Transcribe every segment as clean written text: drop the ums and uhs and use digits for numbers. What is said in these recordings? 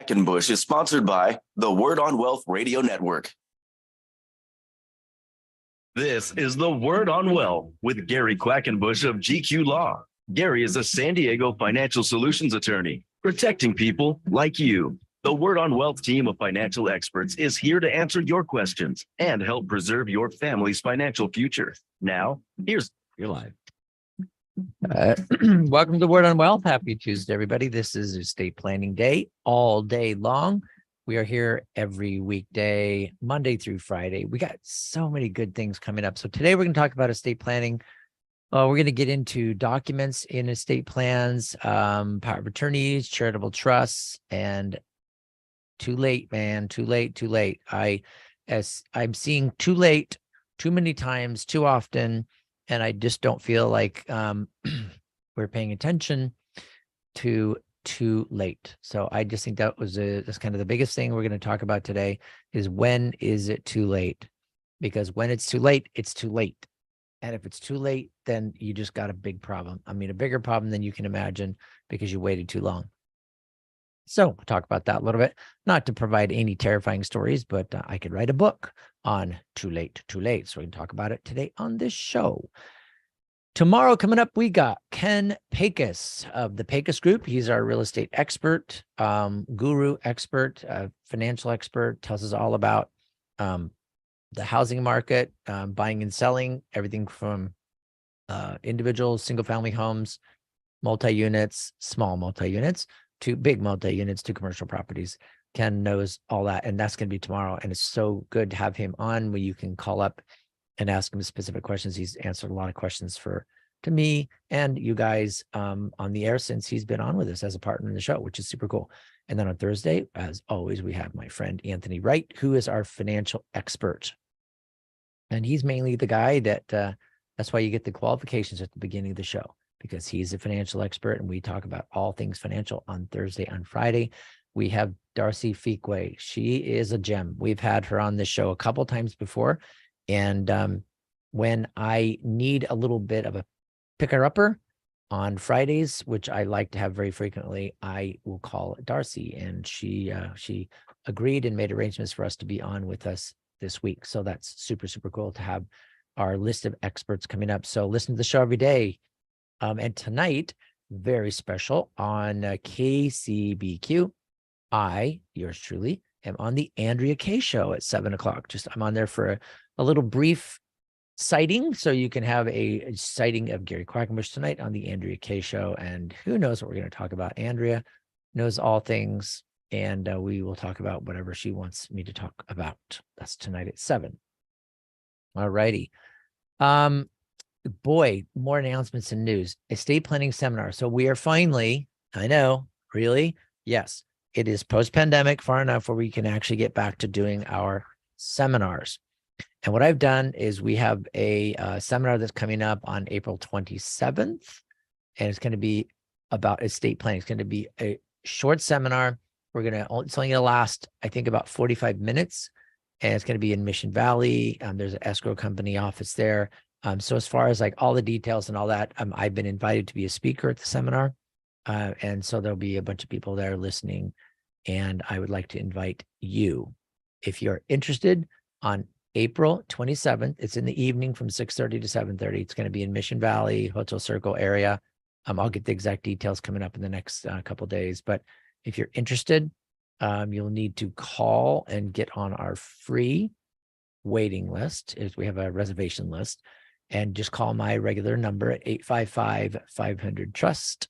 Quackenbush is sponsored by the Word on Wealth Radio Network. This is the Word on Wealth with Gary Quackenbush of GQ Law. Gary is a San Diego financial solutions attorney, protecting people like you. The Word on Wealth team of financial experts is here to answer your questions and help preserve your family's financial future. Now, you're live. Welcome to Word on Wealth. Happy Tuesday, everybody. This is estate planning day all day long. We are here every weekday, Monday through Friday. We got so many good things coming up. So today we're going to talk about estate planning. We're going to get into documents in estate plans, power of attorneys, charitable trusts, and too late, man, too late. I'm seeing too late, too many times, too often. And I just don't feel like we're paying attention to too late. So I just think that's kind of the biggest thing we're going to talk about today is when is it too late? Because when it's too late, it's too late. And if it's too late, then you just got a big problem. I mean, a bigger problem than you can imagine because you waited too long. So we'll talk about that a little bit, not to provide any terrifying stories, but I could write a book on too late. So we can talk about it today on this show. Tomorrow coming up, we got Ken Pecos of the Pecos Group. He's our real estate expert, guru expert, financial expert, tells us all about the housing market, buying and selling, everything from individual single-family homes, multi-units, small multi-units, to big multi-units, to commercial properties. Ken knows all that, and that's going to be tomorrow. And it's so good to have him on where you can call up and ask him specific questions. He's answered a lot of questions to me and you guys on the air since he's been on with us as a partner in the show, which is super cool. And then on Thursday, as always, we have my friend Anthony Wright, who is our financial expert. And he's mainly the guy that's why you get the qualifications at the beginning of the show, because he's a financial expert and we talk about all things financial on Thursday. On Friday, we have Darcy Feekway. She is a gem. We've had her on this show a couple times before. And when I need a little bit of a picker-upper on Fridays, which I like to have very frequently, I will call Darcy. And she agreed and made arrangements for us to be on with us this week. So that's super, super cool to have our list of experts coming up. So listen to the show every day. And tonight, very special on KCBQ, I, yours truly, am on the Andrea K show at 7:00. I'm on there for a little brief sighting. So you can have a sighting of Gary Quackenbush tonight on the Andrea K show. And who knows what we're going to talk about. Andrea knows all things, and we will talk about whatever she wants me to talk about. That's tonight at 7. All righty. Boy, more announcements and news. Estate planning seminar. So we are finally, I know, really? Yes, it is post-pandemic far enough where we can actually get back to doing our seminars. And what I've done is we have a seminar that's coming up on April 27th, and it's going to be about estate planning. It's going to be a short seminar. It's only going to last, I think, about 45 minutes, and it's going to be in Mission Valley. There's an escrow company office there. So as far as like all the details and all that, I've been invited to be a speaker at the seminar. And so there'll be a bunch of people there listening. And I would like to invite you, if you're interested, on April 27th. It's in the evening from 6:30 to 7:30. It's going to be in Mission Valley, Hotel Circle area. I'll get the exact details coming up in the next couple of days. But if you're interested, you'll need to call and get on our free waiting list. We have a reservation list. And just call my regular number at 855-500-TRUST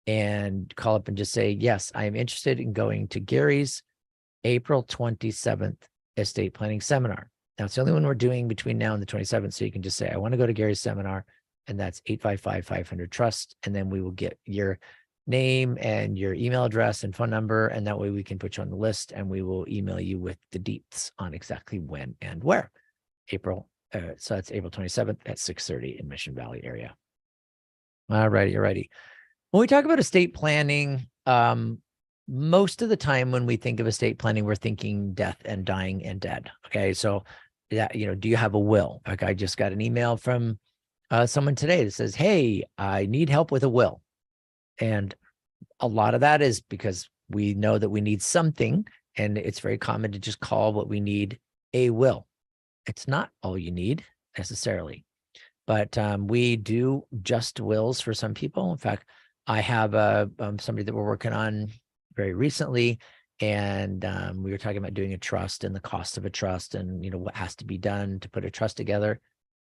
and call up and just say, yes, I am interested in going to Gary's April 27th estate planning seminar. Now, it's the only one we're doing between now and the 27th. So you can just say, I want to go to Gary's seminar, and that's 855-500-TRUST. And then we will get your name and your email address and phone number. And that way we can put you on the list, and we will email you with the deets on exactly when and where. So that's April 27th at 6:30 in Mission Valley area. All righty. When we talk about estate planning, most of the time when we think of estate planning, we're thinking death and dying and dead. Okay. So that, do you have a will? Like I just got an email from someone today that says, hey, I need help with a will. And a lot of that is because we know that we need something, and it's very common to just call what we need a will. It's not all you need necessarily, but we do just wills for some people. In fact, I have somebody that we're working on very recently, and we were talking about doing a trust and the cost of a trust, and what has to be done to put a trust together.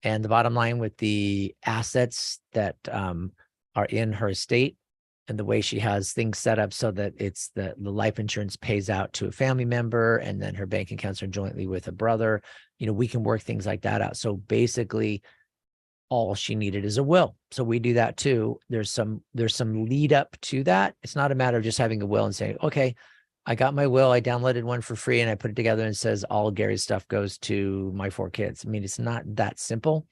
And the bottom line with the assets that are in her estate and the way she has things set up so that it's the life insurance pays out to a family member, and then her bank accounts are jointly with a brother. We can work things like that out. So basically, all she needed is a will. So we do that too. There's some lead up to that. It's not a matter of just having a will and saying, okay, I got my will. I downloaded one for free and I put it together and it says all Gary's stuff goes to my 4 kids. I mean, it's not that simple.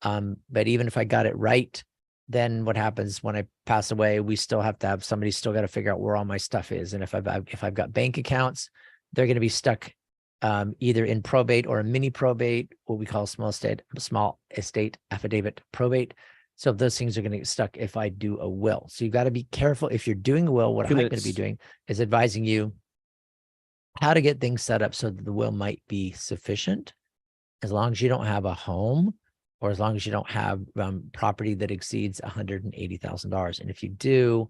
But even if I got it right, then what happens when I pass away, we still have to have somebody still got to figure out where all my stuff is. And if I've got bank accounts, they're going to be stuck either in probate or a mini probate, what we call small estate affidavit probate. So those things are going to get stuck if I do a will. So you've got to be careful if you're doing a will. What I'm going to be doing is advising you how to get things set up so that the will might be sufficient, as long as you don't have a home, or as long as you don't have property that exceeds $180,000. And if you do,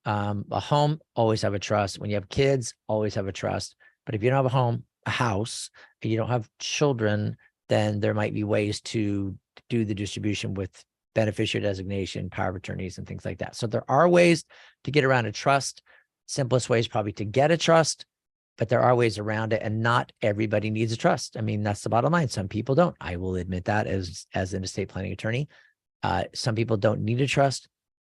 a home, always have a trust. When you have kids, always have a trust. But if you don't have a home, a house, and you don't have children, then there might be ways to do the distribution with beneficiary designation, power of attorneys, and things like that. So there are ways to get around a trust. Simplest way is probably to get a trust, but there are ways around it, and not everybody needs a trust. I mean, that's the bottom line. Some people don't. I will admit that as an estate planning attorney. Some people don't need a trust.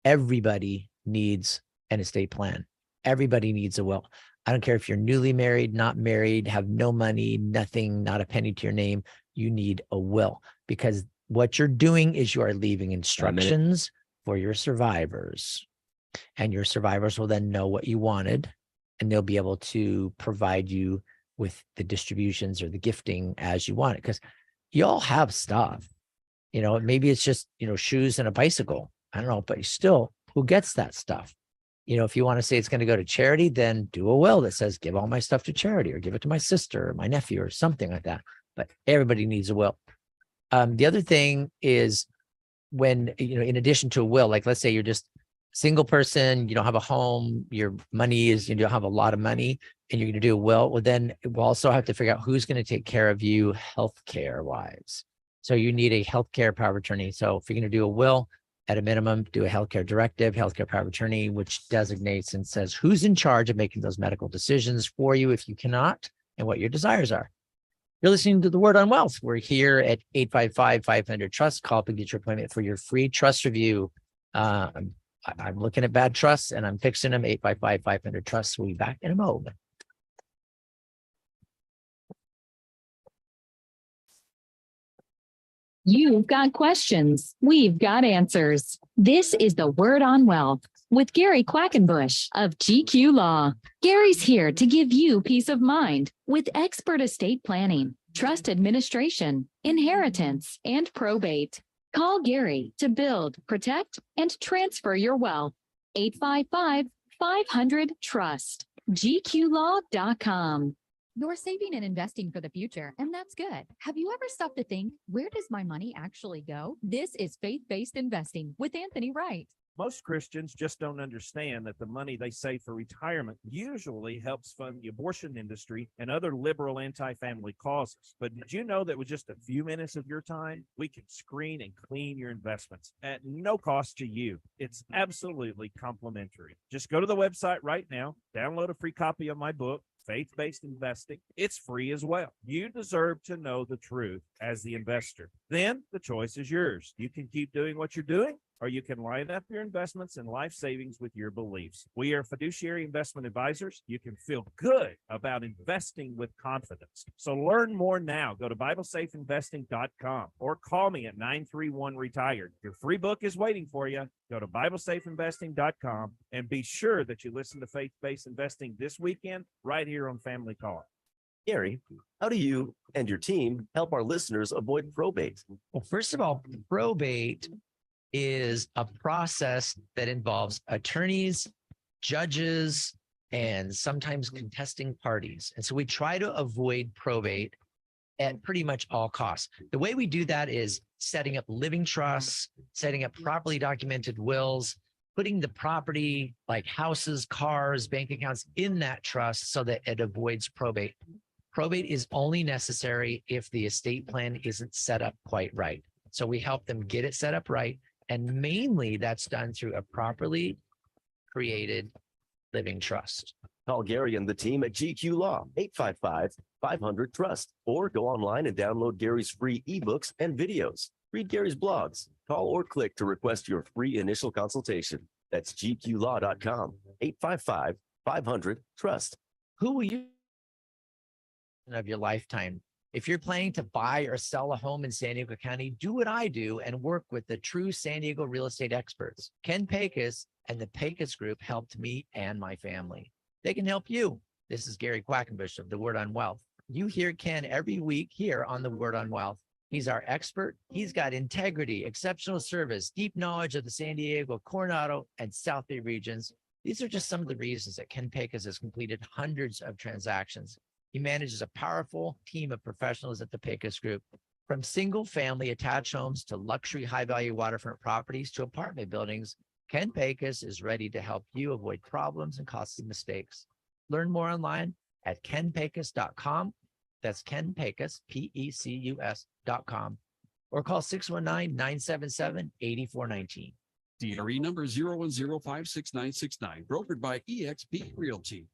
Everybody needs an estate plan. Everybody needs a will. I don't care if you're newly married, not married, have no money, nothing, not a penny to your name. You need a will, because what you're doing is you are leaving instructions for your survivors, and your survivors will then know what you wanted, and they'll be able to provide you with the distributions or the gifting as you want it. Because you all have stuff, maybe it's just, shoes and a bicycle. I don't know, but still, who gets that stuff? If you want to say it's going to go to charity, then do a will that says, give all my stuff to charity, or give it to my sister or my nephew or something like that. But everybody needs a will. The other thing is when, in addition to a will, like let's say you're just single person, you don't have a home, your money is, you don't have a lot of money, and you're going to do a will. Well, then we'll also have to figure out who's going to take care of you healthcare wise. So you need a healthcare power of attorney. So if you're going to do a will, at a minimum, do a healthcare directive, healthcare power of attorney, which designates and says who's in charge of making those medical decisions for you if you cannot, and what your desires are. You're listening to The Word on Wealth. We're here at 855-500-TRUST. Call up and get your appointment for your free trust review. I'm looking at bad trusts and I'm fixing them. 855-500-TRUST. We'll be back in a moment. You've got questions. We've got answers. This is The Word on Wealth with Gary Quackenbush of GQ Law. Gary's here to give you peace of mind with expert estate planning, trust administration, inheritance, and probate. Call Gary to build, protect, and transfer your wealth. 855-500-TRUST. GQLaw.com. You're saving and investing for the future, and that's good. Have you ever stopped to think, where does my money actually go? This is faith-based investing with Anthony Wright. Most Christians just don't understand that the money they save for retirement usually helps fund the abortion industry and other liberal anti-family causes. But did you know that with just a few minutes of your time, we can screen and clean your investments at no cost to you? It's absolutely complimentary. Just go to the website right now, download a free copy of my book, Faith-Based Investing. It's free as well. You deserve to know the truth as the investor. Then the choice is yours. You can keep doing what you're doing, or you can line up your investments and life savings with your beliefs. We are fiduciary investment advisors. You can feel good about investing with confidence. So learn more now. Go to BibleSafeInvesting.com or call me at 931-RETIRED. Your free book is waiting for you. Go to BibleSafeInvesting.com and be sure that you listen to Faith-Based Investing this weekend right here on Family Car. Gary, how do you and your team help our listeners avoid probate? Well, first of all, probate is a process that involves attorneys, judges, and sometimes contesting parties. And so we try to avoid probate at pretty much all costs. The way we do that is setting up living trusts, setting up properly documented wills, putting the property like houses, cars, bank accounts in that trust so that it avoids probate. Probate is only necessary if the estate plan isn't set up quite right. So we help them get it set up right. And mainly that's done through a properly created living trust. Call Gary and the team at GQ Law, 855-500-TRUST, or go online and download Gary's free ebooks and videos. Read Gary's blogs. Call or click to request your free initial consultation. That's gqlaw.com, 855-500-TRUST. Who will you of your lifetime? If you're planning to buy or sell a home in San Diego County, do what I do and work with the true San Diego real estate experts. Ken Pecos and the Pecos Group helped me and my family. They can help you. This is Gary Quackenbush of The Word on Wealth. You hear Ken every week here on The Word on Wealth. He's our expert. He's got integrity, exceptional service, deep knowledge of the San Diego, Coronado, and South Bay regions. These are just some of the reasons that Ken Pecos has completed hundreds of transactions. He manages a powerful team of professionals at the Pecos Group, from single-family attached homes to luxury high-value waterfront properties to apartment buildings. Ken Pecos is ready to help you avoid problems and costly mistakes. Learn more online at kenpecos.com. That's Ken Pecos, Pecus.com, or call 619-977-8419. DRE number 010566969, brokered by eXp Realty.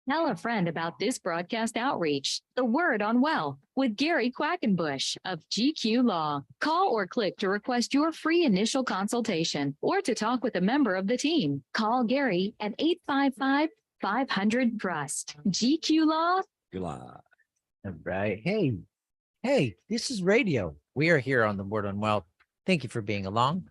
Tell a friend about this broadcast outreach, The Word on Wealth, with Gary Quackenbush of GQ Law. Call or click to request your free initial consultation or to talk with a member of the team. Call Gary at 855-500-TRUST. GQ Law. All right. Hey, this is radio. We are here on The Word on Wealth. Thank you for being along.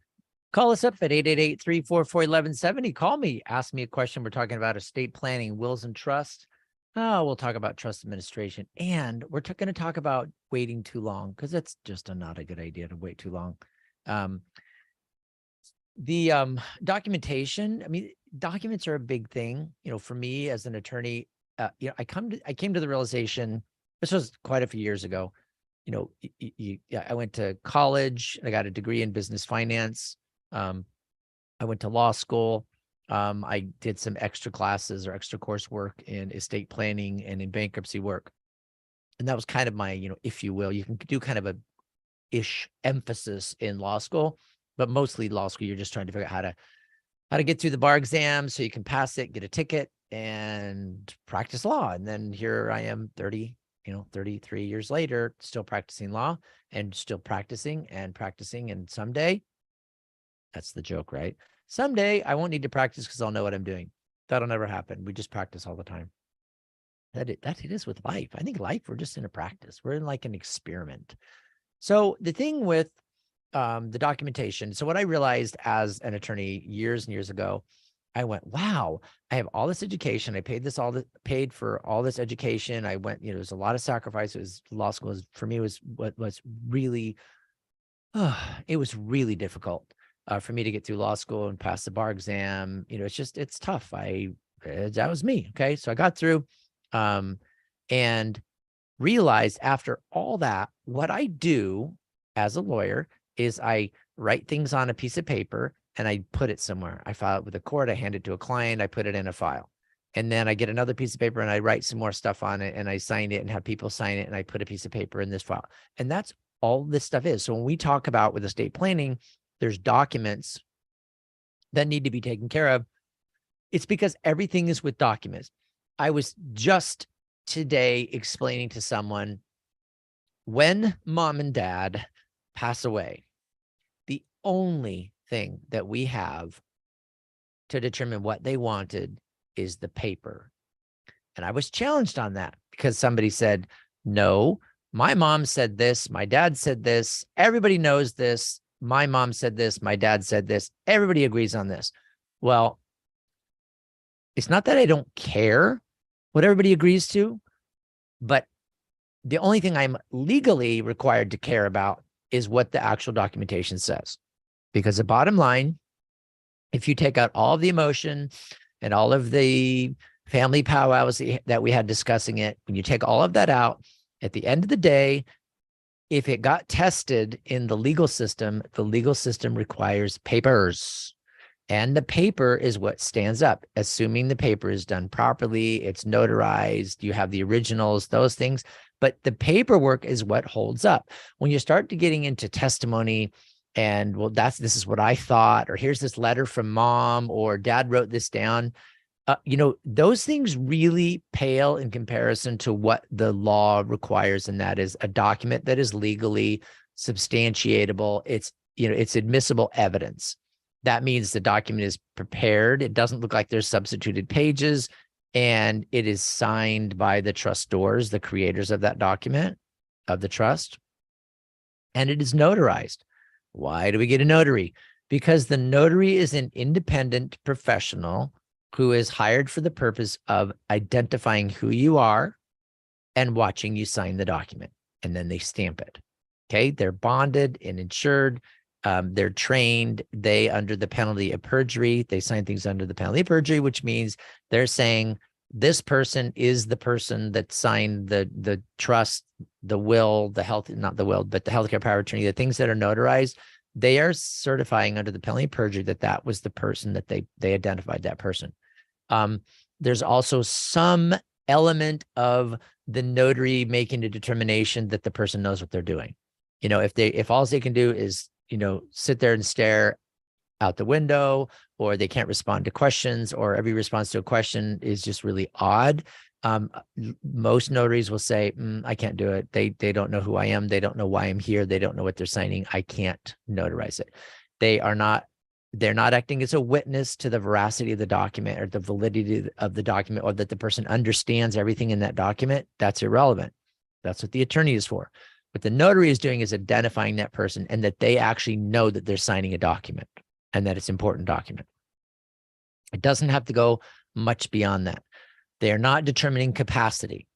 Call us up at 888-344-1170. Call me. Ask me a question. We're talking about estate planning, wills and trust. We'll talk about trust administration. And we're going to talk about waiting too long, because that's just not a good idea to wait too long. The documentation, I mean, documents are a big thing. You know, for me as an attorney, I came to the realization, this was quite a few years ago. You know, I went to college. I got a degree in business finance. I went to law school. I did some extra classes or extra coursework in estate planning and in bankruptcy work. And that was kind of my, if you will, you can do kind of a ish emphasis in law school, but mostly law school, you're just trying to figure out how to get through the bar exam so you can pass it, get a ticket, and practice law. And then here I am 33 years later, still practicing law and still practicing. And someday, that's the joke, right? Someday I won't need to practice because I'll know what I'm doing. That'll never happen. We just practice all the time. That it is with life. I think life, we're just in a practice. We're in like an experiment. So the thing with the documentation. So what I realized as an attorney years and years ago, I went, wow, I have all this education. I paid for all this education. I went, there's a lot of sacrifices. Law school for me was what was really, it was really difficult for me to get through law school and pass the bar exam. It's tough. That was me. Okay. So I got through and realized after all that, what I do as a lawyer is I write things on a piece of paper and I put it somewhere. I file it with a court, I hand it to a client, I put it in a file. And then I get another piece of paper and I write some more stuff on it and I sign it and have people sign it and I put a piece of paper in this file. And that's all this stuff is. So when we talk about with estate planning, there's documents that need to be taken care of. It's because everything is with documents. I was just today explaining to someone, when mom and dad pass away, the only thing that we have to determine what they wanted is the paper. And I was challenged on that because somebody said, no, my mom said this, my dad said this, everybody knows this. My mom said this, my dad said this, everybody agrees on this. Well, it's not that I don't care what everybody agrees to, but the only thing I'm legally required to care about is what the actual documentation says. Because the bottom line, if you take out all of the emotion and all of the family powwows that we had discussing it, when you take all of that out, at the end of the day, if it got tested in the legal system requires papers. And the paper is what stands up, assuming the paper is done properly, it's notarized, you have the originals, those things. But the paperwork is what holds up. When you start to getting into testimony and, well, this is what I thought, or here's this letter from mom, or dad wrote this down, those things really pale in comparison to what the law requires. And that is a document that is legally substantiatable. It's admissible evidence. That means the document is prepared. It doesn't look like there's substituted pages, and it is signed by the trustors, the creators of that document, of the trust, and it is notarized. Why do we get a notary? Because the notary is an independent professional who is hired for the purpose of identifying who you are and watching you sign the document, and then they stamp it. Okay, they're bonded and insured. They're trained. They, under the penalty of perjury, they sign things under the penalty of perjury, which means they're saying this person is the person that signed the trust, the will, not the will, but the healthcare power of attorney, the things that are notarized. They are certifying under the penalty of perjury that was the person, that they identified that person. There's also some element of the notary making a determination that the person knows what they're doing. If all they can do is sit there and stare out the window, or they can't respond to questions, or every response to a question is just really odd. Most notaries will say, I can't do it. They don't know who I am. They don't know why I'm here. They don't know what they're signing. I can't notarize it. They're not acting as a witness to the veracity of the document or the validity of the document, or that the person understands everything in that document. That's irrelevant. That's what the attorney is for. What the notary is doing is identifying that person, and that they actually know that they're signing a document and that it's an important document. It doesn't have to go much beyond that. They are not determining capacity.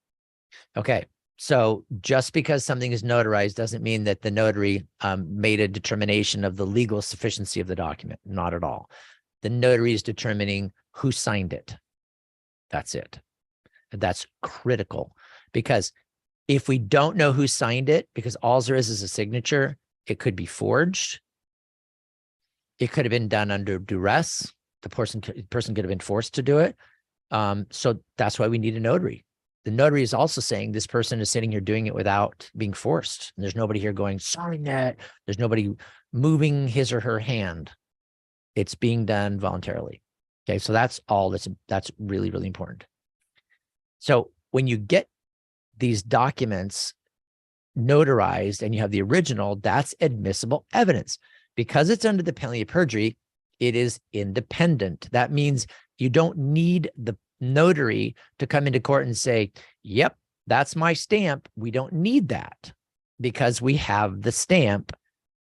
Okay, so just because something is notarized doesn't mean that the notary made a determination of the legal sufficiency of the document. Not at all. The notary is determining who signed it. That's it. That's critical, because if we don't know who signed it, because all there is a signature, it could be forged. It could have been done under duress. The person could have been forced to do it. So that's why we need a notary. The notary is also saying this person is sitting here doing it without being forced. And there's nobody here going, sign that. There's nobody moving his or her hand. It's being done voluntarily. Okay, so that's really, really important. So when you get these documents notarized and you have the original, that's admissible evidence. Because it's under the penalty of perjury, it is independent. That means you don't need the notary to come into court and say, yep, that's my stamp. We don't need that, because we have the stamp,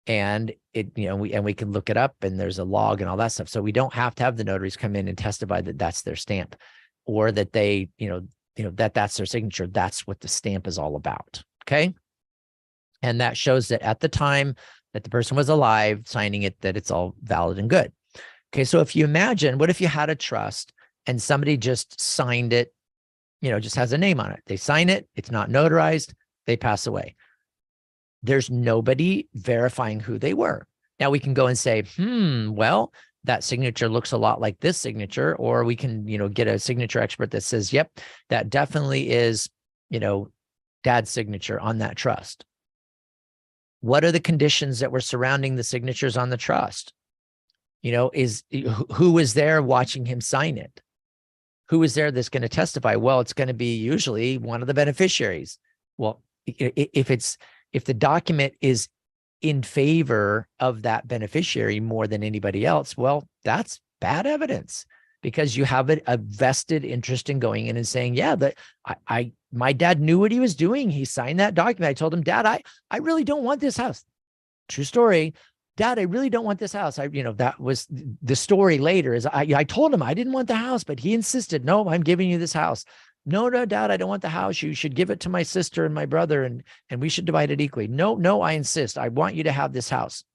and we can look it up, and there's a log and all that stuff. So we don't have to have the notaries come in and testify that that's their stamp, or that they, that's their signature. That's what the stamp is all about. Okay. And that shows that at the time that the person was alive signing it, that it's all valid and good. Okay. So if you imagine, what if you had a trust and somebody just signed it, just has a name on it. They sign it. It's not notarized. They pass away. There's nobody verifying who they were. Now we can go and say, well, that signature looks a lot like this signature, or we can, get a signature expert that says, yep, that definitely is, dad's signature on that trust. What are the conditions that were surrounding the signatures on the trust? Who was there watching him sign it? Who is there that's going to testify? Well, it's going to be usually one of the beneficiaries. Well, if the document is in favor of that beneficiary more than anybody else, well, that's bad evidence, because you have a vested interest in going in and saying, yeah, that my dad knew what he was doing. He signed that document. I told him, Dad, I really don't want this house. True story. Dad, I really don't want this house. That was the story later, is I told him I didn't want the house, but he insisted, no, I'm giving you this house. No, Dad, I don't want the house. You should give it to my sister and my brother, and we should divide it equally. No, I insist. I want you to have this house.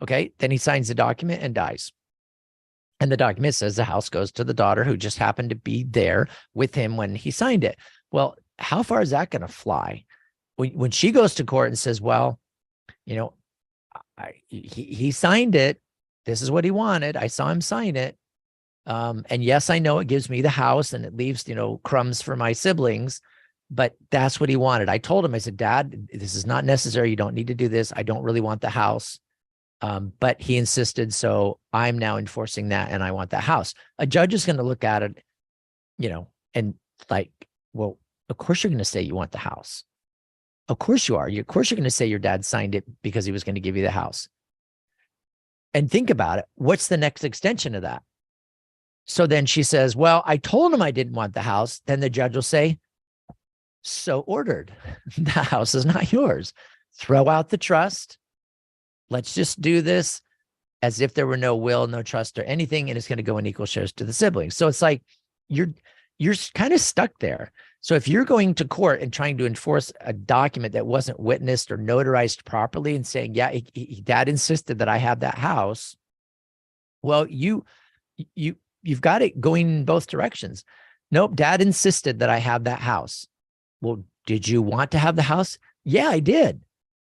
Okay. Then he signs the document and dies. And the document says the house goes to the daughter who just happened to be there with him when he signed it. Well, how far is that going to fly? When she goes to court and says, well, he signed it. This is what he wanted. I saw him sign it. And yes, I know it gives me the house and it leaves, crumbs for my siblings, but that's what he wanted. I told him, I said, Dad, this is not necessary. You don't need to do this. I don't really want the house. But he insisted. So I'm now enforcing that, and I want the house. A judge is going to look at it, and like, well, of course you're going to say you want the house. Of course you are. Of course you're going to say your dad signed it because he was going to give you the house. And think about it. What's the next extension of that? So then she says, well, I told him I didn't want the house. Then the judge will say, so ordered. The house is not yours. Throw out the trust. Let's just do this as if there were no will, no trust or anything. And it's going to go in equal shares to the siblings. So it's like, you're kind of stuck there. So if you're going to court and trying to enforce a document that wasn't witnessed or notarized properly and saying, yeah, Dad insisted that I have that house. Well, you've got it going in both directions. Nope. Dad insisted that I have that house. Well, did you want to have the house? Yeah, I did.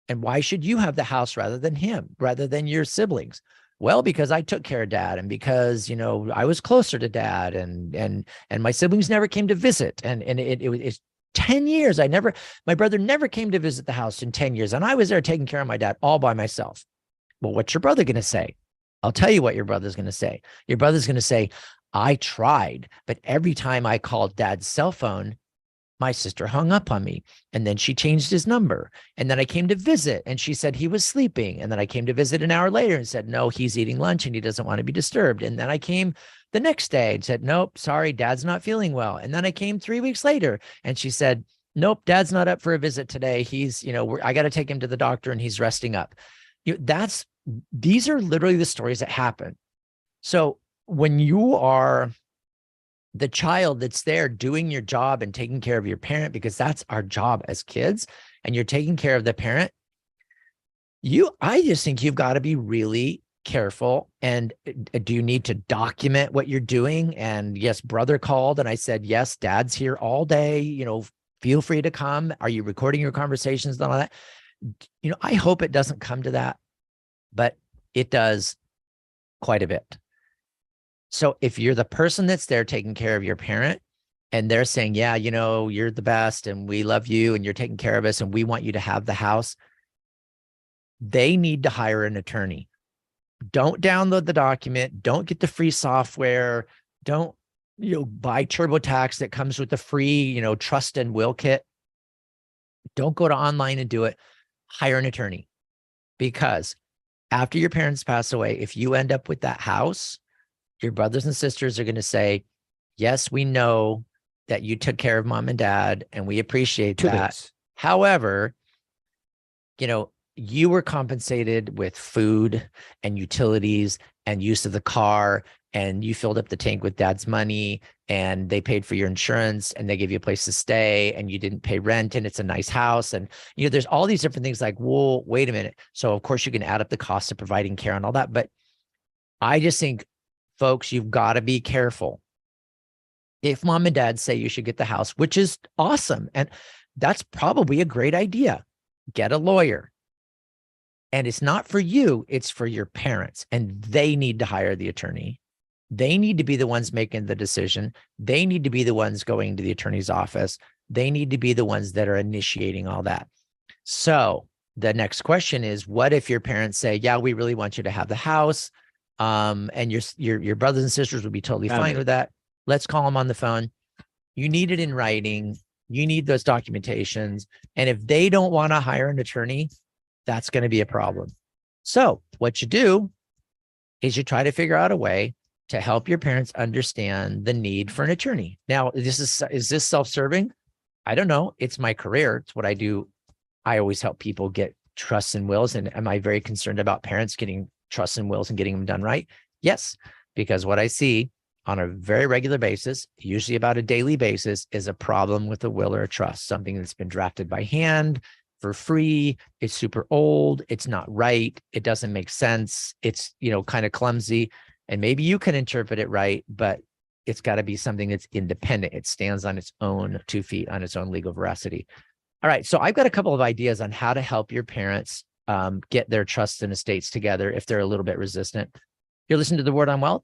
And why should you have the house rather than him, rather than your siblings? Well, because I took care of Dad, and because, I was closer to Dad, and my siblings never came to visit. And it's 10 years. My brother never came to visit the house in 10 years. And I was there taking care of my dad all by myself. Well, what's your brother going to say? I'll tell you what your brother's going to say. Your brother's going to say, I tried, but every time I called Dad's cell phone, my sister hung up on me, and then she changed his number. And then I came to visit and she said he was sleeping. And then I came to visit an hour later and said, no, he's eating lunch and he doesn't want to be disturbed. And then I came the next day and said, nope, sorry, Dad's not feeling well. And then I came 3 weeks later and she said, nope, Dad's not up for a visit today. He's, I got to take him to the doctor and he's resting up. These are literally the stories that happen. So when you are the child that's there doing your job and taking care of your parent, because that's our job as kids, and you're taking care of the parent, I just think you've got to be really careful. And do you need to document what you're doing? And yes, brother called and I said, yes, Dad's here all day, feel free to come. Are you recording your conversations and all that? I hope it doesn't come to that, but it does quite a bit. So if you're the person that's there taking care of your parent and they're saying, yeah, you're the best and we love you and you're taking care of us and we want you to have the house, they need to hire an attorney. Don't download the document. Don't get the free software. Don't, buy TurboTax that comes with the free, trust and will kit. Don't go to online and do it. Hire an attorney, because after your parents pass away, if you end up with that house, your brothers and sisters are going to say, yes, we know that you took care of Mom and Dad and we appreciate that. However, you were compensated with food and utilities and use of the car, and you filled up the tank with Dad's money, and they paid for your insurance, and they gave you a place to stay, and you didn't pay rent, and it's a nice house. And, there's all these different things like, whoa, wait a minute. So of course you can add up the cost of providing care and all that. But I just think, folks, you've got to be careful. If Mom and Dad say you should get the house, which is awesome, and that's probably a great idea, get a lawyer. And it's not for you, it's for your parents. And they need to hire the attorney. They need to be the ones making the decision. They need to be the ones going to the attorney's office. They need to be the ones that are initiating all that. So the next question is, what if your parents say, yeah, we really want you to have the house, and your brothers and sisters would be totally fine with that. Let's call them on the phone. You need it in writing. You need those documentations. And if they don't want to hire an attorney, that's going to be a problem. So what you do is you try to figure out a way to help your parents understand the need for an attorney. Now, is this self-serving? I don't know. It's my career. It's what I do. I always help people get trusts and wills. And am I very concerned about parents getting trusts and wills and getting them done right? Yes, because what I see on a very regular basis, usually about a daily basis, is a problem with a will or a trust, something that's been drafted by hand for free. It's super old. It's not right. It doesn't make sense. It's, kind of clumsy. And maybe you can interpret it right, but it's got to be something that's independent. It stands on its own 2 feet, on its own legal veracity. All right. So I've got a couple of ideas on how to help your parents get their trusts and estates together if they're a little bit resistant. You're listening to The Word on Wealth,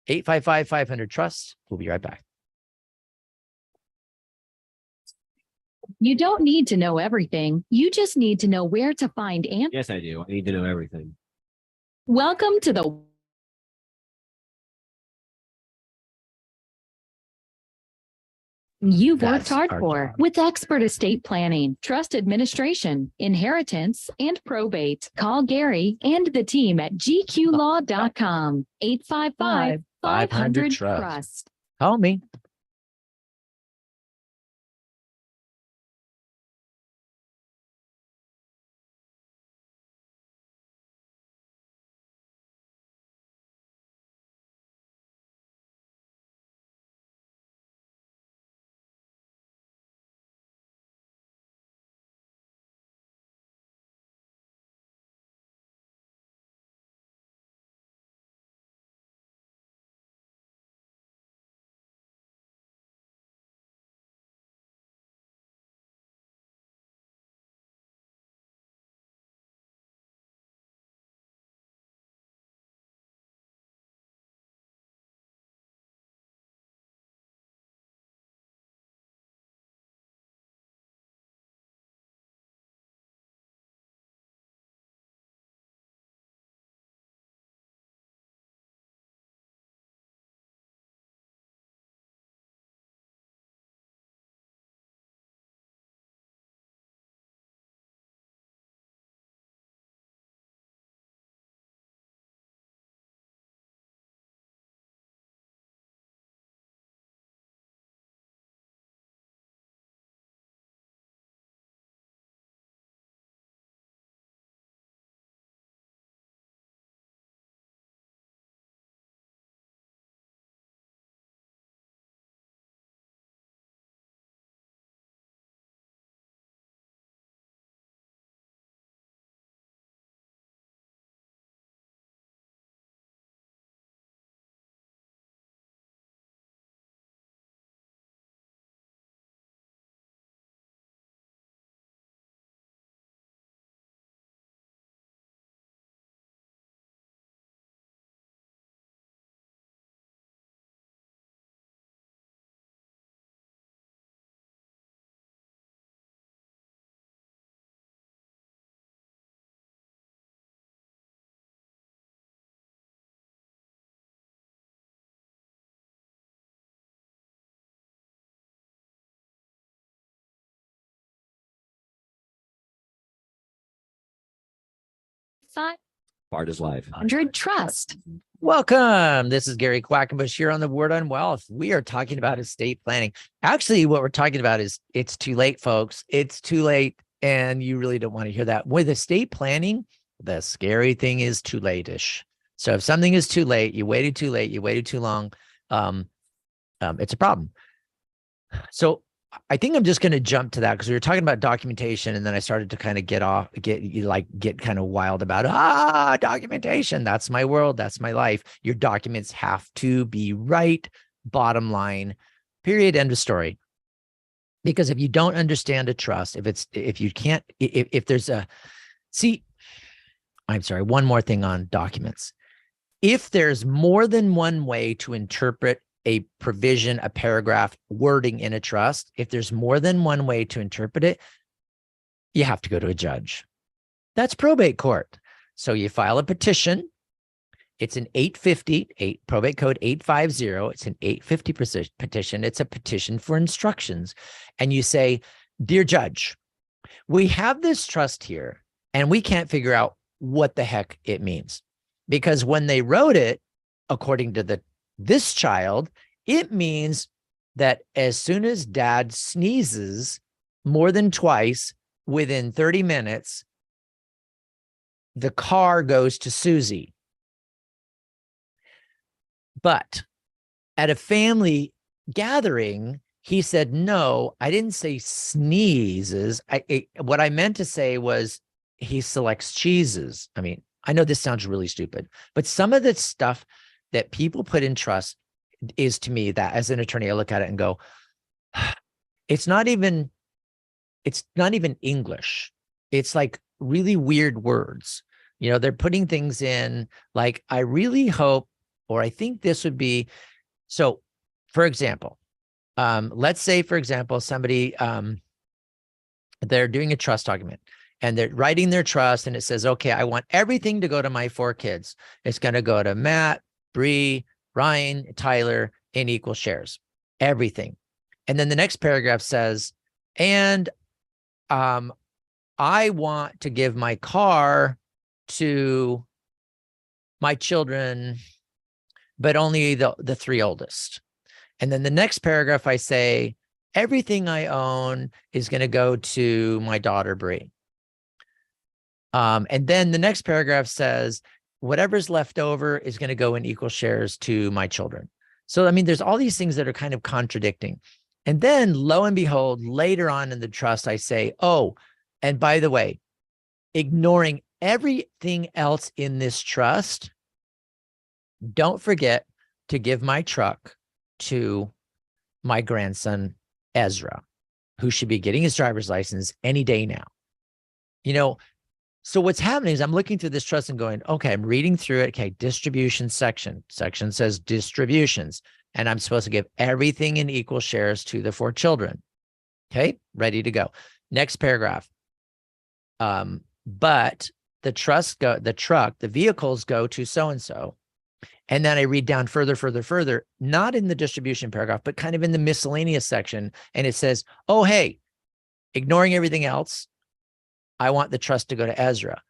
888-855-500-TRUST. We'll be right back. You don't need to know everything. You just need to know where to find answers. Yes, I do. I need to know everything. Welcome to the you've worked That's hard our for. job. With expert estate planning, trust administration, inheritance, and probate. Call Gary and the team at gqlaw.com. 855-500-TRUST. Call me. Part is life. 500-TRUST. Welcome. This is Gary Quackenbush here on The Word on Wealth. We are talking about estate planning. Actually, what we're talking about is it's too late, folks. It's too late, and you really don't want to hear that. With estate planning, the scary thing is too late-ish. So if something is too late, you waited too late, you waited too long, it's a problem. So I think I'm just going to jump to that because we were talking about documentation, and then I started to kind of get kind of wild about documentation. That's my world. That's my life. Your documents have to be right. Bottom line, period. End of story. Because if you don't understand a trust, if there's a, see, I'm sorry, one more thing on documents. If there's more than one way to interpret a provision, a paragraph, wording in a trust, if there's more than one way to interpret it, you have to go to a judge. That's probate court. So you file a petition. It's an 850, probate code 850. It's an 850 petition. It's a petition for instructions. And you say, dear judge, we have this trust here and we can't figure out what the heck it means. Because when they wrote it, according to this child, it means that as soon as dad sneezes more than twice within 30 minutes, the car goes to Susie. But at a family gathering, he said, no, I didn't say sneezes. What I meant to say was he selects cheeses. I mean, I know this sounds really stupid, but some of the stuff that people put in trust is, to me, that as an attorney, I look at it and go, it's not even English. It's like really weird words. They're putting things in like, I really hope, or I think this would be. So for example, let's say, for example, somebody, they're doing a trust document and they're writing their trust and it says, okay, I want everything to go to my 4 kids. It's going to go to Matt, Bree, Ryan, Tyler in equal shares, everything. And then the next paragraph says, and I want to give my car to my children, but only the 3 oldest. And then the next paragraph, I say, everything I own is going to go to my daughter, Bree. And then the next paragraph says, whatever's left over is going to go in equal shares to my children. So, I mean, there's all these things that are kind of contradicting. And then lo and behold, later on in the trust, I say, oh, and by the way, ignoring everything else in this trust, don't forget to give my truck to my grandson, Ezra, who should be getting his driver's license any day now. So what's happening is I'm looking through this trust and going, okay, I'm reading through it. Okay, distribution section. Section says distributions. And I'm supposed to give everything in equal shares to the 4 children. Okay, ready to go. Next paragraph. But the vehicles go to so-and-so. And then I read down further, not in the distribution paragraph, but kind of in the miscellaneous section. And it says, oh, hey, ignoring everything else, I want the trust to go to Ezra.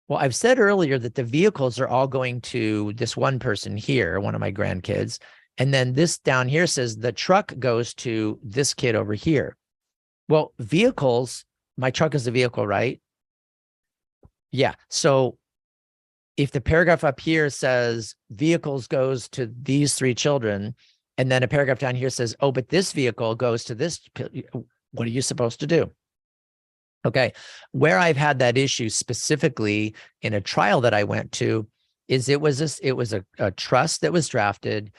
Well, I've said earlier that the vehicles are all going to this one person here, one of my grandkids. And then this down here says the truck goes to this kid over here. Well, vehicles, my truck is a vehicle, right? Yeah. So if the paragraph up here says vehicles goes to these 3 children, and then a paragraph down here says, oh, but this vehicle goes to this, what are you supposed to do? Okay. Where I've had that issue specifically in a trial that I went to is it was a trust that was drafted,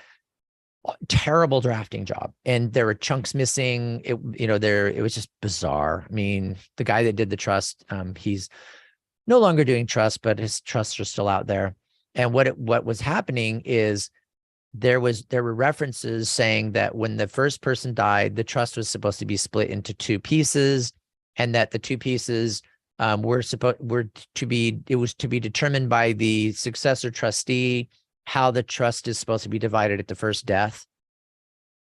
terrible drafting job. And there were chunks missing. It was just bizarre. I mean, the guy that did the trust, he's no longer doing trust, but his trusts are still out there. And what was happening is there were references saying that when the first person died, the trust was supposed to be split into 2 pieces, and that the 2 pieces were to be determined by the successor trustee how the trust is supposed to be divided at the first death.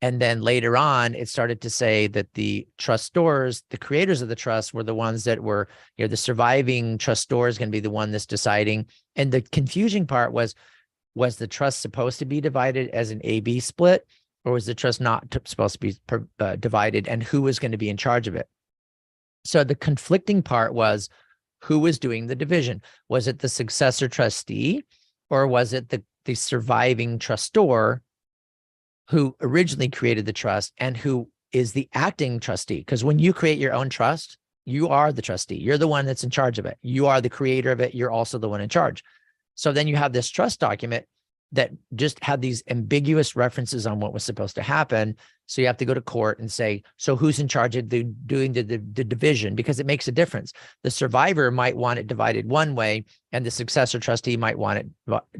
And then later on, it started to say that the trustors, the creators of the trust, were the ones that were, the surviving trustor is going to be the one that's deciding. And the confusing part was the trust supposed to be divided as an A-B split, or was the trust not supposed to be divided, and who was going to be in charge of it? So the conflicting part was who was doing the division. Was it the successor trustee, or was it the surviving trustor who originally created the trust and who is the acting trustee? Because when you create your own trust, you are the trustee. You're the one that's in charge of it. You are the creator of it. You're also the one in charge. So then you have this trust document that just had these ambiguous references on what was supposed to happen. So you have to go to court and say, so who's in charge of doing the division? Because it makes a difference. The survivor might want it divided one way, and the successor trustee might want it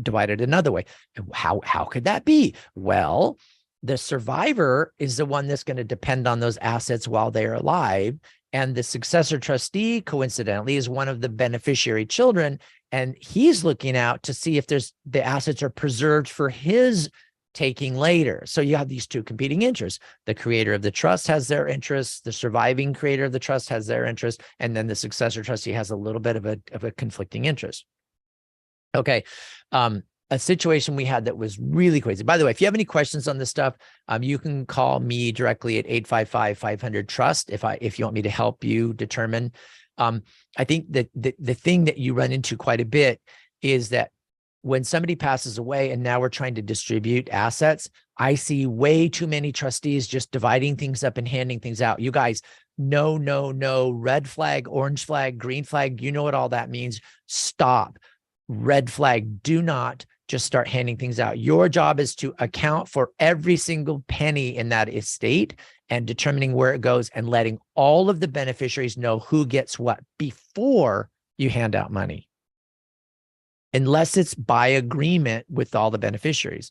divided another way. How could that be? Well, the survivor is the one that's going to depend on those assets while they're alive. And the successor trustee, coincidentally, is one of the beneficiary children. And he's looking out to see if the assets are preserved for his taking later. So you have these two competing interests. The creator of the trust has their interests. The surviving creator of the trust has their interest. And then the successor trustee has a little bit of a conflicting interest. Okay. A situation we had that was really crazy. By the way, if you have any questions on this stuff, you can call me directly at 855-500-TRUST if you want me to help you determine. I think that the thing that you run into quite a bit is that when somebody passes away and now we're trying to distribute assets, I see way too many trustees just dividing things up and handing things out. You guys, no, red flag, orange flag, green flag, you know what all that means. Stop. Red flag, do not just start handing things out. Your job is to account for every single penny in that estate and determining where it goes and letting all of the beneficiaries know who gets what before you hand out money, unless it's by agreement with all the beneficiaries.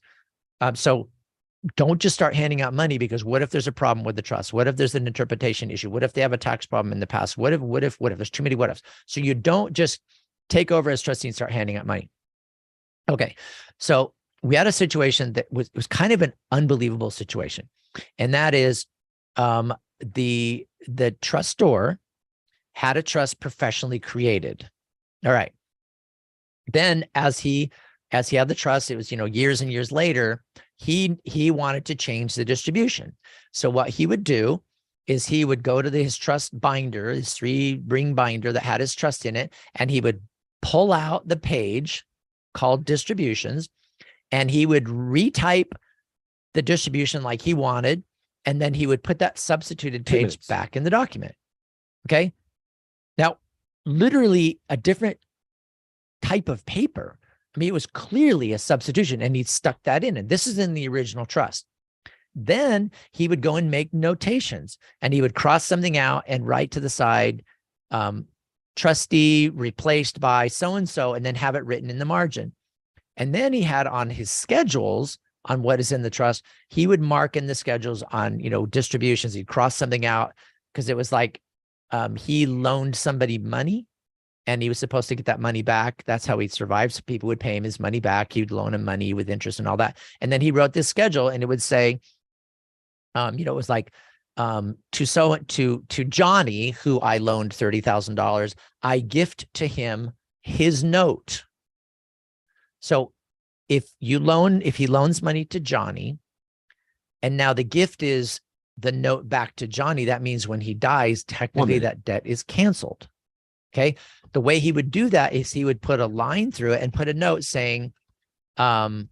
So don't just start handing out money, because what if there's a problem with the trust? What if there's an interpretation issue? What if they have a tax problem in the past? What if there's too many what ifs? So you don't just take over as trustee and start handing out money. Okay. So we had a situation that was kind of an unbelievable situation. And that is the trustor had a trust professionally created. All right. Then as he had the trust, it was, years and years later, he wanted to change the distribution. So what he would do is he would go to his trust binder, his 3-ring binder that had his trust in it, and he would pull out the page called distributions, and he would retype the distribution like he wanted, and then he would put that substituted page back in the document. Okay. Now, literally a different type of paper. I mean, it was clearly a substitution, and he stuck that in, and this is in the original trust. Then he would go and make notations, and he would cross something out and write to the side, trustee replaced by so-and-so, and then have it written in the margin. And then he had on his schedules on what is in the trust, he would mark in the schedules on, distributions. He'd cross something out because it was like he loaned somebody money and he was supposed to get that money back. That's how he survived. So people would pay him his money back. He'd loan him money with interest and all that. And then he wrote this schedule, and it would say, it was like, to Johnny, who I loaned $30,000, I gift to him his note. So if he loans money to Johnny, and now the gift is the note back to Johnny, that means when he dies, technically that debt is canceled. Okay. The way he would do that is he would put a line through it and put a note saying, it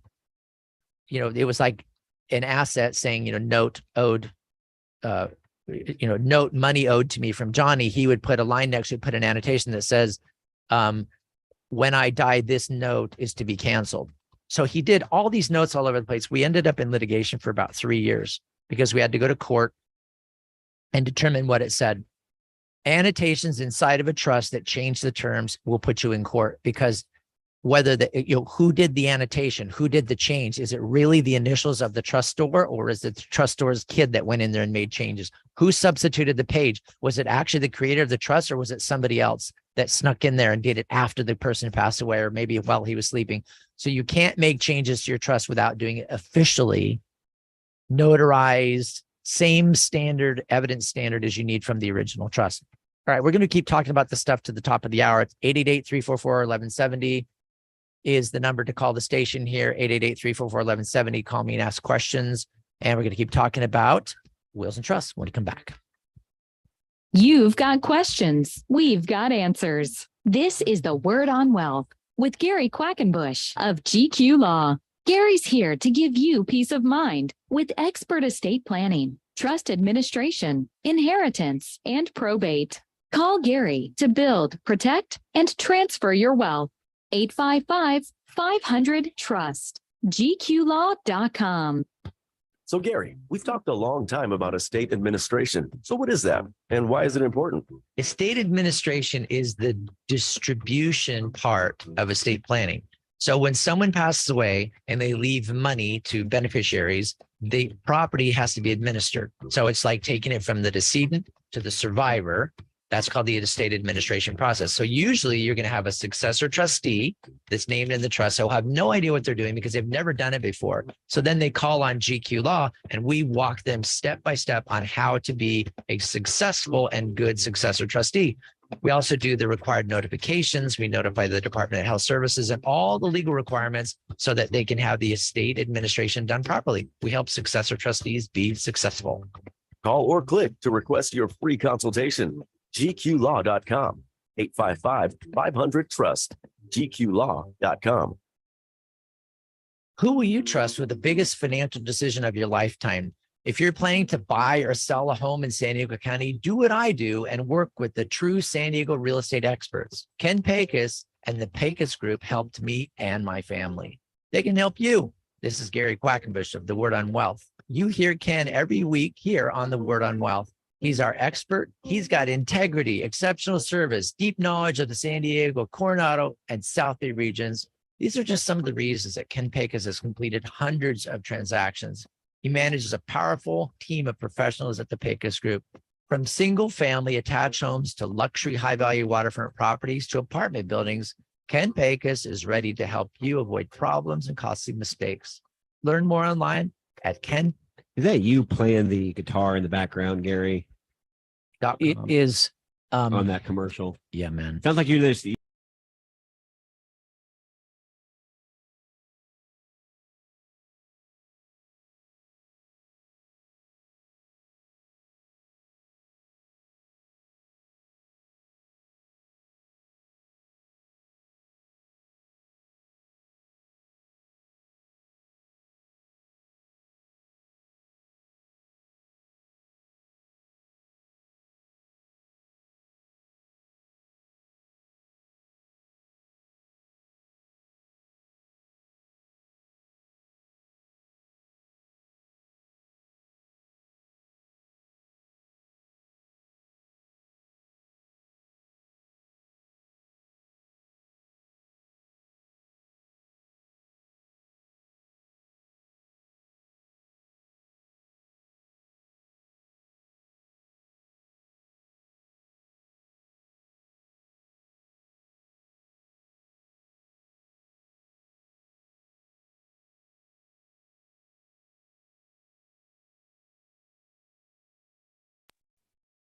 was like an asset saying, note owed, note money owed to me from Johnny. He would put a line next to it, put an annotation that says, when I die, this note is to be canceled. So he did all these notes all over the place. We ended up in litigation for about 3 years because we had to go to court and determine what it said. Annotations inside of a trust that change the terms will put you in court, because whether who did the annotation, who did the change, is it really the initials of the trustor, or is it the trustor's kid that went in there and made changes? Who substituted the page? Was it actually the creator of the trust, or was it somebody else that snuck in there and did it after the person passed away, or maybe while he was sleeping? So you can't make changes to your trust without doing it officially, notarized, same standard, evidence standard as you need from the original trust. All right, we're going to keep talking about this stuff to the top of the hour. It's 888-344-1170 is the number to call the station here, 888-344-1170. Call me and ask questions. And we're going to keep talking about wills and trusts when we come back. You've got questions. We've got answers. This is the Word on Wealth with Gary Quackenbush of GQ Law. Gary's here to give you peace of mind with expert estate planning, trust administration, inheritance, and probate. Call Gary to build, protect, and transfer your wealth. 855-500-TRUST. GQlaw.com. So, Gary, we've talked a long time about estate administration. So, what is that and why is it important? Estate administration is the distribution part of estate planning. So when someone passes away and they leave money to beneficiaries, the property has to be administered. So it's like taking it from the decedent to the survivor. That's called the estate administration process. So usually you're going to have a successor trustee that's named in the trust. So have no idea what they're doing because they've never done it before. So then they call on GQ Law and we walk them step by step on how to be a successful and good successor trustee. We also do the required notifications. We notify the Department of Health Services and all the legal requirements so that they can have the estate administration done properly. We help successor trustees be successful. Call or click to request your free consultation. GQlaw.com, 855-500-TRUST, GQlaw.com. Who will you trust with the biggest financial decision of your lifetime? If you're planning to buy or sell a home in San Diego County, do what I do and work with the true San Diego real estate experts. Ken Pecos and the Pecos Group helped me and my family. They can help you. This is Gary Quackenbush of The Word on Wealth. You hear Ken every week here on The Word on Wealth. He's our expert. He's got integrity, exceptional service, deep knowledge of the San Diego, Coronado, and South Bay regions. These are just some of the reasons that Ken Pecos has completed hundreds of transactions. He manages a powerful team of professionals at the Pecos Group. From single-family attached homes to luxury high-value waterfront properties to apartment buildings, Ken Pecos is ready to help you avoid problems and costly mistakes. Learn more online at Ken. Is that you playing the guitar in the background, Gary, It is on that commercial? Yeah, man. Sounds like you're this.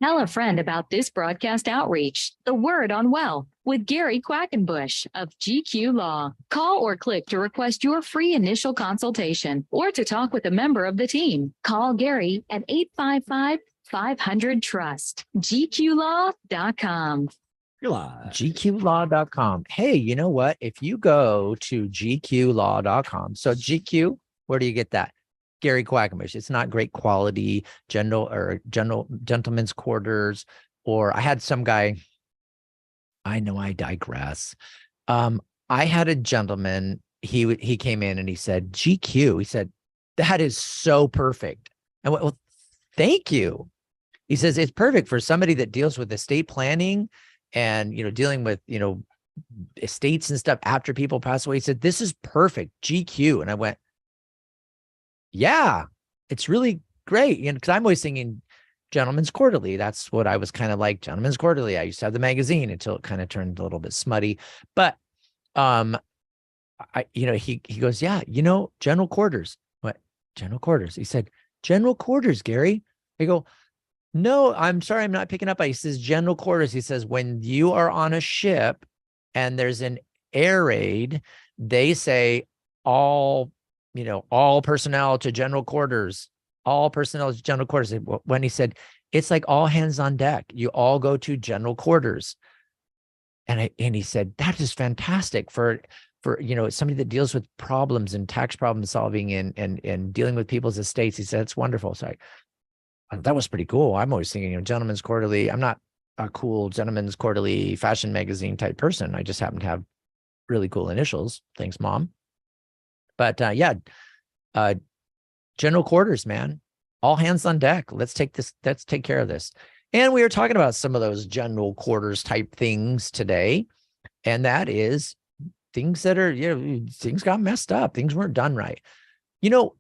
Tell a friend about this broadcast outreach, The Word on Wealth, with Gary Quackenbush of GQ Law. Call or click to request your free initial consultation or to talk with a member of the team. Call Gary at 855-500-TRUST, GQlaw.com. You're live. GQlaw.com. Hey, you know what? If you go to GQlaw.com, so GQ, where do you get that? Gary Quackenbush. It's not great quality gentlemen's quarters. Or I had some guy, I know I digress. I had a gentleman, he came in and he said, GQ. He said, that is so perfect. I went, well, thank you. He says, it's perfect for somebody that deals with estate planning and, dealing with, estates and stuff after people pass away. He said, this is perfect, GQ. And I went, yeah, it's really great. Because I'm always thinking Gentleman's Quarterly. That's what I was kind of like, Gentleman's Quarterly. I used to have the magazine until it kind of turned a little bit smutty. But he goes, yeah, General Quarters. What? General Quarters. He said, General Quarters, Gary. I go, no, I'm sorry, I'm not picking up. He says, General Quarters. He says, when you are on a ship and there's an air raid, they say all personnel to General Quarters, all personnel to General Quarters. When he said, it's like all hands on deck, you all go to General Quarters. And he said, that is fantastic for somebody that deals with problems and tax problem solving and dealing with people's estates. He said, it's wonderful. So that was pretty cool. I'm always thinking, Gentleman's Quarterly. I'm not a cool Gentleman's Quarterly fashion magazine type person. I just happen to have really cool initials. Thanks, Mom. But general quarters, man, all hands on deck. Let's take care of this. And we are talking about some of those general quarters type things today. And that is things that are, things got messed up. Things weren't done right.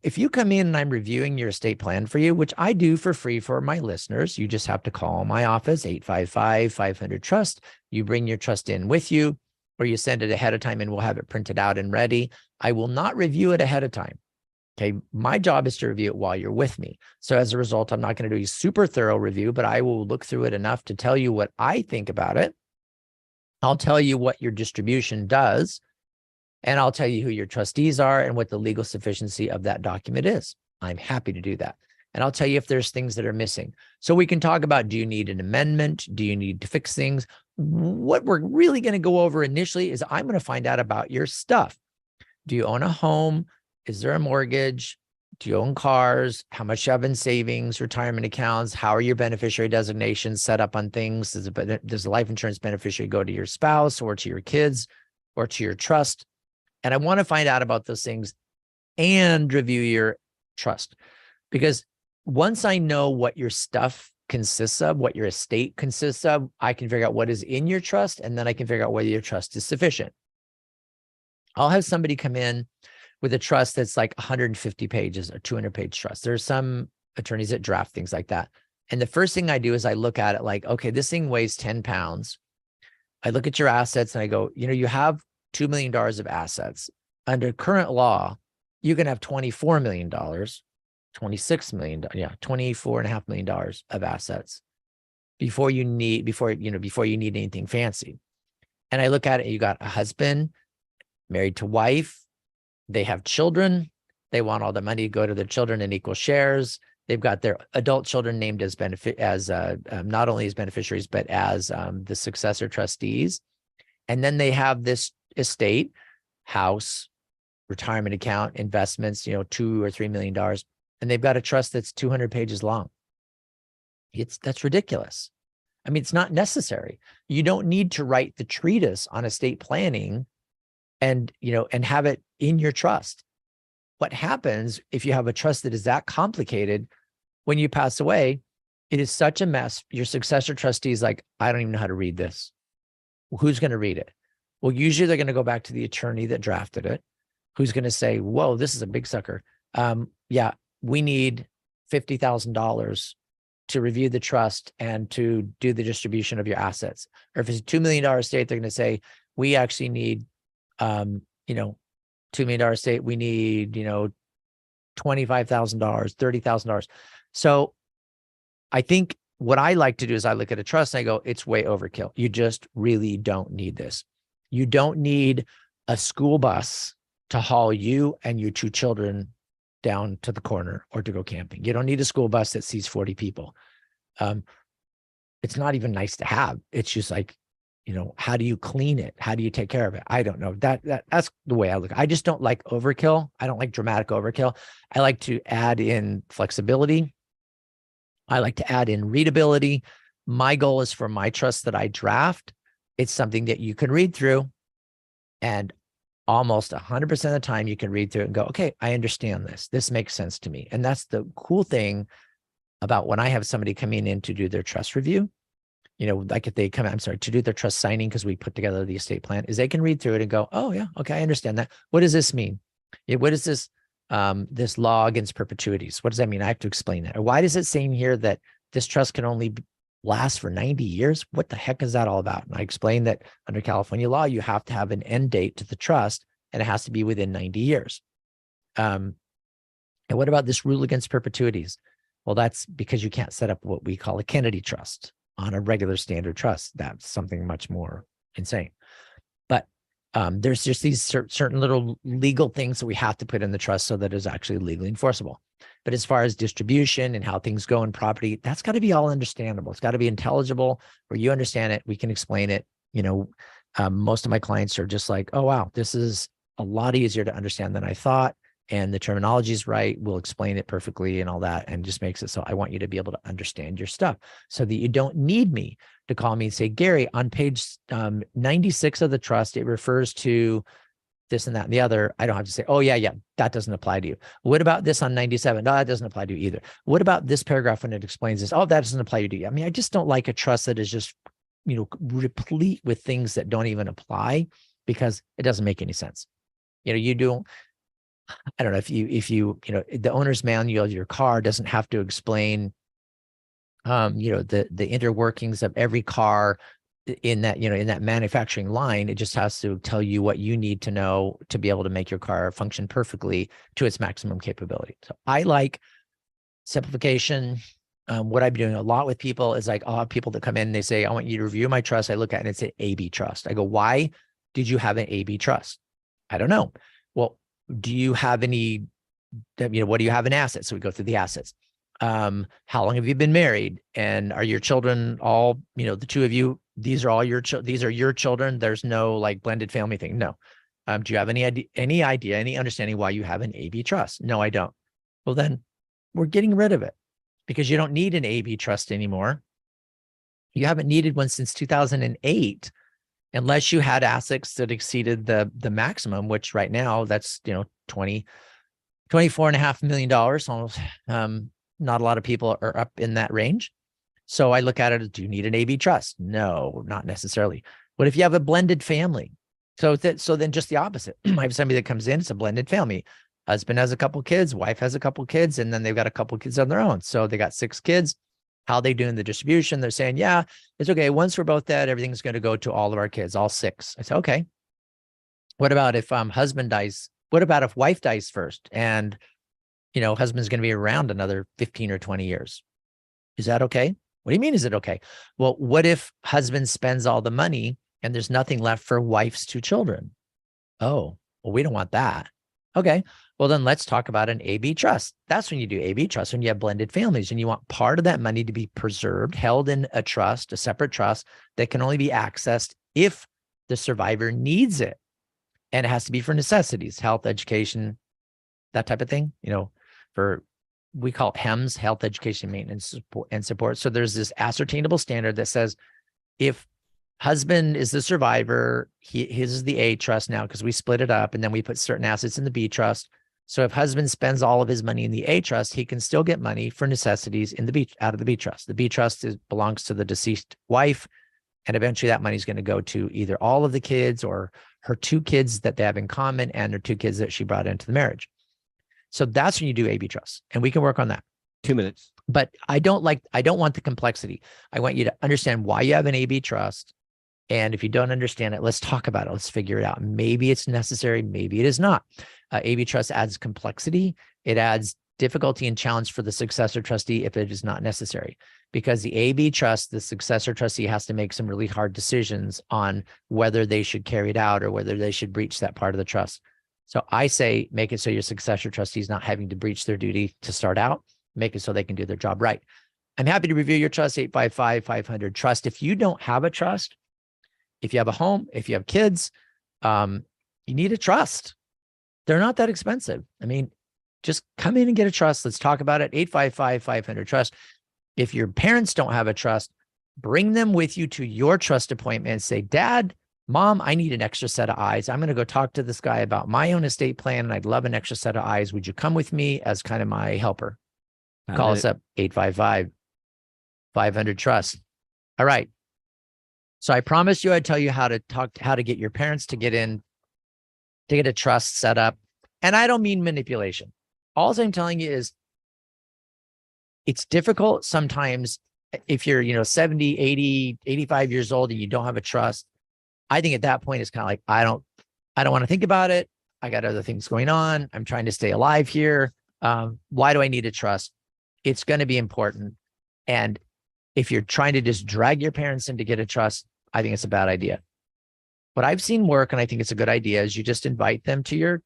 If you come in and I'm reviewing your estate plan for you, which I do for free for my listeners, you just have to call my office, 855-500-TRUST. You bring your trust in with you, or you send it ahead of time and we'll have it printed out and ready. I will not review it ahead of time. Okay. My job is to review it while you're with me. So as a result, I'm not going to do a super thorough review, but I will look through it enough to tell you what I think about it. I'll tell you what your distribution does. And I'll tell you who your trustees are and what the legal sufficiency of that document is. I'm happy to do that. And I'll tell you if there's things that are missing. So we can talk about, do you need an amendment? Do you need to fix things? What we're really going to go over initially is I'm going to find out about your stuff. Do you own a home? Is there a mortgage? Do you own cars? How much you have in savings, retirement accounts? How are your beneficiary designations set up on things? Does a life insurance beneficiary go to your spouse or to your kids or to your trust? And I want to find out about those things and review your trust, because once I know what your stuff consists of, what your estate consists of, I can figure out what is in your trust, and then I can figure out whether your trust is sufficient. I'll have somebody come in with a trust that's like 150 pages, a 200-page trust. There's some attorneys that draft things like that. And the first thing I do is I look at it like, okay, this thing weighs 10 pounds. I look at your assets and I go, you have $2 million of assets. Under current law, you can have $24 million, $26 million, $24.5 million of assets before you need anything fancy. And I look at it, you got a husband, married to wife, they have children, they want all the money to go to their children in equal shares. They've got their adult children named as not only as beneficiaries, but as the successor trustees. And then they have this estate, house, retirement account, investments, $2 or $3 million. And they've got a trust that's 200 pages long. That's ridiculous. I mean, it's not necessary. You don't need to write the treatise on estate planning and have it in your trust. What happens if you have a trust that is that complicated, when you pass away, it is such a mess. Your successor trustee is like, I don't even know how to read this. Well, who's going to read it? Well, usually they're going to go back to the attorney that drafted it, who's going to say, whoa, this is a big sucker. We need $50,000 to review the trust and to do the distribution of your assets. Or if it's a $2 million estate, they're going to say, we actually need, $2 million estate. We need, $25,000, $30,000. So I think what I like to do is I look at a trust and I go, it's way overkill. You just really don't need this. You don't need a school bus to haul you and your 2 children down to the corner or to go camping. You don't need a school bus that sees 40 people. It's not even nice to have. It's just like, how do you clean it? How do you take care of it? I don't know. That's the way I look. I just don't like overkill. I don't like dramatic overkill. I like to add in flexibility. I like to add in readability. My goal is for my trust that I draft, it's something that you can read through, and almost 100% of the time you can read through it and go, okay, I understand this. This makes sense to me. And that's the cool thing about when I have somebody coming in to do their trust review, like if they come, to do their trust signing, because we put together the estate plan, is they can read through it and go, oh yeah, okay, I understand that. What does this mean? What is this, this law against perpetuities? What does that mean? I have to explain that. Or why does it say in here that this trust can only last for 90 years? What the heck is that all about? And I explained that under California law, you have to have an end date to the trust, and it has to be within 90 years. And what about this rule against perpetuities? Well, that's because you can't set up what we call a Kennedy trust on a regular standard trust. That's something much more insane. But there's just these certain little legal things that we have to put in the trust so that it's actually legally enforceable. But as far as distribution and how things go in property, that's got to be all understandable. It's got to be intelligible where you understand it. We can explain it. Most of my clients are just like, oh, wow, this is a lot easier to understand than I thought. And the terminology is right. We'll explain it perfectly and all that. And just makes it so I want you to be able to understand your stuff so that you don't need me to call me and say, Gary, on page 96 of the trust, it refers to this and that and the other, I don't have to say, oh yeah, that doesn't apply to you. What about this on 97? No, that doesn't apply to you either. What about this paragraph when it explains this? Oh, that doesn't apply to you. I mean, I just don't like a trust that is just, replete with things that don't even apply, because it doesn't make any sense. You don't, I don't know if you, the owner's manual of your car doesn't have to explain, the inner workings of every car in that, in that manufacturing line. It just has to tell you what you need to know to be able to make your car function perfectly to its maximum capability. So I like simplification. What I'm doing a lot with people is like, I'll have people that come in and they say, I want you to review my trust. I look at it and it's an AB trust. I go, why did you have an AB trust? I don't know. Well, do you have any, what do you have in assets? So we go through the assets. How long have you been married? And are your children all, the two of you, these are all these are your children. There's no like blended family thing. No. Do you have any idea, any understanding why you have an AB trust? No, I don't. Well, then we're getting rid of it, because you don't need an AB trust anymore. You haven't needed one since 2008, unless you had assets that exceeded the maximum, which right now that's, $24.5 million. Almost, not a lot of people are up in that range. So I look at it as, do you need an AB trust? No, not necessarily. What if you have a blended family? So then just the opposite. I have somebody that comes in, it's a blended family. Husband has a couple kids, wife has a couple kids, and then they've got a couple kids on their own. So they got 6 kids. How they doing the distribution? They're saying, yeah, it's okay. Once we're both dead, everything's going to go to all of our kids, all 6. I said, okay. What about if husband dies? What about if wife dies first and, husband's going to be around another 15 or 20 years? Is that okay? What do you mean, is it okay? Well, what if husband spends all the money and there's nothing left for wife's 2 children? Oh, well, we don't want that. Okay. Well, then let's talk about an AB trust. That's when you do AB trust, when you have blended families and you want part of that money to be preserved, held in a trust, a separate trust that can only be accessed if the survivor needs it. And it has to be for necessities, health, education, that type of thing, we call it HEMS, health, education, maintenance, and support. So there's this ascertainable standard that says, if husband is the survivor, his is the A trust now, because we split it up and then we put certain assets in the B trust. So if husband spends all of his money in the A trust, he can still get money for necessities in the B, out of the B trust. The B trust belongs to the deceased wife. And eventually that money is going to go to either all of the kids or her 2 kids that they have in common and her 2 kids that she brought into the marriage. So that's when you do AB trust, and we can work on that. 2 minutes. But I don't want the complexity. I want you to understand why you have an AB trust. And if you don't understand it, let's talk about it. Let's figure it out. Maybe it's necessary. Maybe it is not. AB trust adds complexity. It adds difficulty and challenge for the successor trustee if it is not necessary, because the AB trust, the successor trustee has to make some really hard decisions on whether they should carry it out or whether they should breach that part of the trust. So I say, make it so your successor trustee is not having to breach their duty to start out. Make it so they can do their job right. I'm happy to review your trust, 855-500 trust. If you don't have a trust, if you have a home, if you have kids, you need a trust. They're not that expensive. I mean, just come in and get a trust. Let's talk about it. 855-500 trust. If your parents don't have a trust, bring them with you to your trust appointment and say, Dad, Mom, I need an extra set of eyes. I'm going to go talk to this guy about my own estate plan, and I'd love an extra set of eyes. Would you come with me as kind of my helper? Call us up, 855-500 trust. All right. So I promised you I'd tell you how to get your parents to get a trust set up. And I don't mean manipulation. All I'm telling you is it's difficult sometimes if you're, 70, 80, 85 years old and you don't have a trust. I think at that point, it's kind of like, I don't want to think about it. I got other things going on. I'm trying to stay alive here. Why do I need a trust? It's going to be important. And if you're trying to just drag your parents in to get a trust, I think it's a bad idea. What I've seen work, and I think it's a good idea, is you just invite them to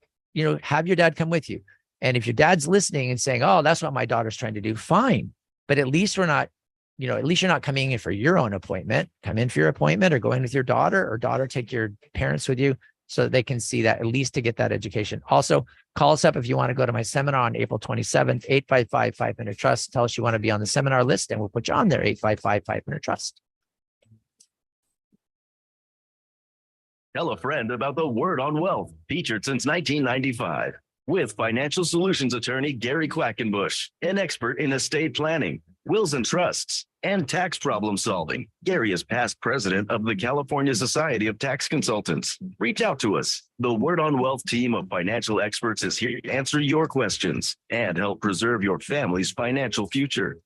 have your dad come with you. And if your dad's listening and saying, oh, that's what my daughter's trying to do, fine. But at least at least you're not coming in for your own appointment. Come in for your appointment or go in with your daughter, or daughter, take your parents with you so that they can see that, at least to get that education. Also, call us up if you want to go to my seminar on April 27th, 855-500 trust. Tell us you want to be on the seminar list and we'll put you on there, 855-500 trust. Tell a friend about the Word on Wealth, featured since 1995. With financial solutions attorney Gary Quackenbush, an expert in estate planning, wills and trusts, and tax problem solving. Gary is past president of the California Society of Tax Consultants. Reach out to us. The Word on Wealth team of financial experts is here to answer your questions and help preserve your family's financial future.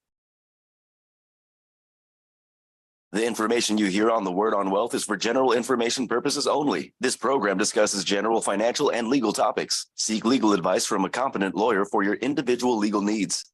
The information you hear on the Word on Wealth is for general information purposes only. This program discusses general financial and legal topics. Seek legal advice from a competent lawyer for your individual legal needs.